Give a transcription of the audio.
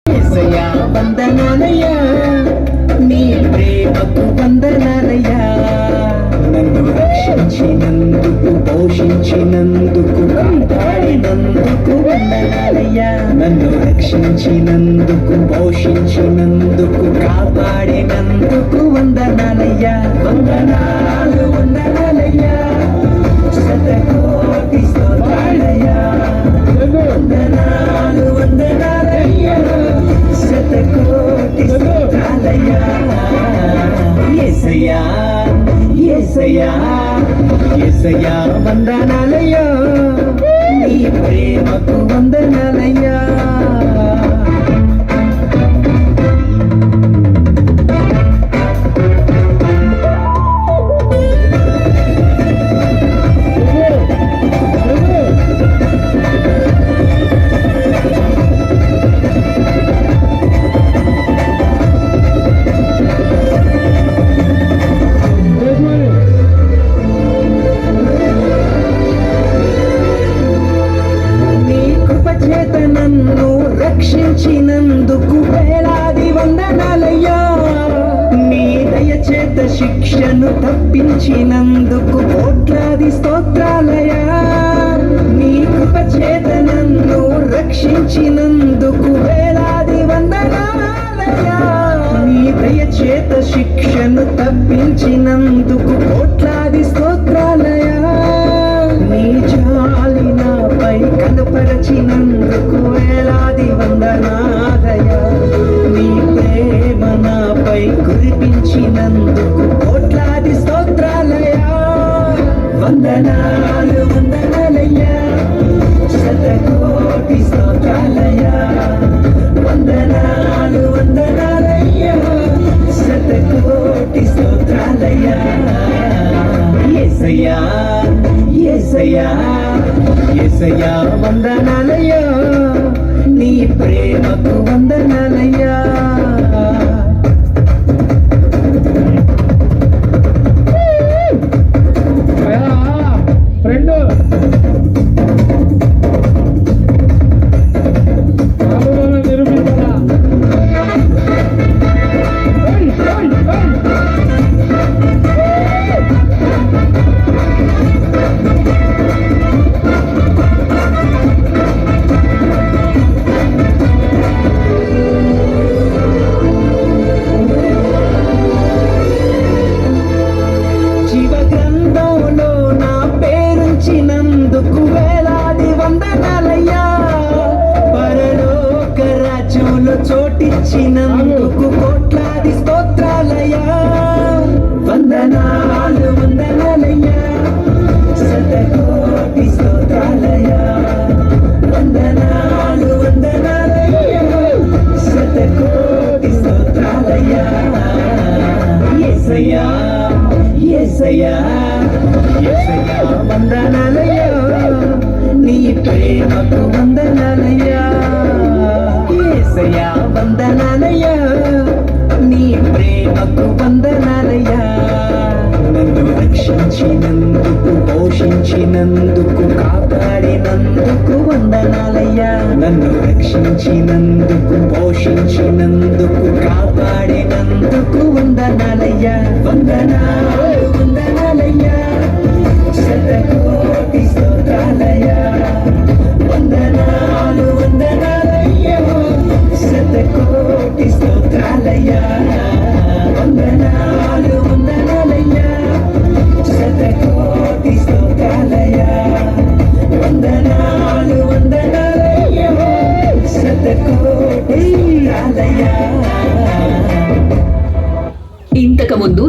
యేసయ్యా వందనాలయ్యా, నీ ప్రేమకు వందనాలయ్యా. నన్ను రక్షించినందుకు, పోషించినందుకు, కాపాడినందుకు వందనాలయ్యా. నన్ను రక్షించినందుకు, పోషించినందుకు, కాపాడినందుకు వందనాలయ్యా. వందనాలు వందనాలయ్యా, శతకోటి స్తోత్రాలయ్యా. వందనాలు వందనాలయ్యా, శతకోటి స్తోత్రాలయ్యా. యేసయ్యా యేసయ్యా యేసయ్యా వందనాలయ్యా, నీ ప్రేమకు వందనాలయ్యా. నన్ను రక్షించినందుకు వేలాది వందనాలయ్యా. నీ దయచేత శిక్షను తప్పించినందుకు కోట్లాది స్తోత్రాలయ్యా. నీ కృప చేత నన్ను రక్షించినందుకు వేలాది వందనాలయ్యా. నీ దయచేత శిక్షను తప్పించినందుకు కోట్లాది స్తోత్రాలయ్యా. నీ జాలి నాపై కనపరచినందుకు వేలాది వందనాలయ్యా. నీ ప్రేమ నాపై కురిపించినందుకు కోట్లాది స్తోత్రాలయ్యా. వందనాలు వందనాలయ్యా, శతకోటి స్తోత్రాలయ్యా. వందనాలు వందనాలయ్యా, శతకోటి స్తోత్రాలయ్యా. యేసయ్యా యేసయ్యా యేసయ్యా వందనాలయ్యా, నీ ప్రేమకు వందనాలయ్యా. నందుకు వేలాది వందనాలయ్యా. పరలోక రాజ్యంలో చోటిచ్చినందుకు కోట్లాది స్తోత్రాలయ్యా. వందనాలు వందనాలయ్యా, శతకోటి స్తోత్రాలయ్యా. వందనాలు వందనాలయ్యా, శతకోటి స్తోత్రాలయ్యా. యేసయ్యా యేసయ్యా యేసయ్యా వందనాలయ్యా, నీ ప్రేమకు వందనాలయ్యా. యేసయ్యా వందనాలయ్యా, నీ ప్రేమకు వందనాలయ్యా. నన్ను రక్షించినందుకు, పోషించినందుకు, కాపాడినందుకు వందనాలయ్యా. నన్ను రక్షించినందుకు, పోషించినందుకు, కాపాడినందుకు వందనాలయ్యా. వందనాలు వందనాలయ్యా, శతకోటి స్తోత్రాలయ్యా. వందనాలు వందనాలయ్యా, శతకోటి స్తోత్రాలయ్యా. వందనాలు వందనాలయ్యా, శతకోటి స్తోత్రాలయ్యా. వందనాలు వందనాలయ్యా, శతకోటి స్తోత్రాలయ్యా. ఇంతకు ముందు